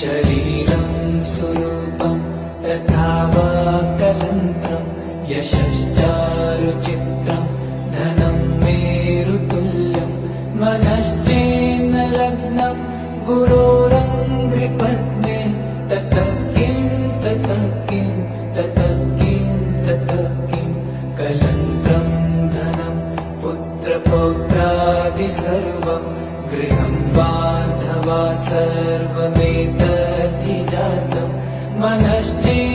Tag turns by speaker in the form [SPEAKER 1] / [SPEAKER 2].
[SPEAKER 1] शरीरं स्वरूपं तथा वा कलन्त्रं यशश्चारुचित्रं धनं मेरुतुल्यं मनश्चेन्न लग्नं गुरोरङ्घ्रिपद्मे ततः किं ततः किं ततः किं ततः किं कलन्त्रं धनं पुत्रपौत्रादि सर्वं गृहं बान्धवा सर्वमेतद्धि जातं मनश्चेन्न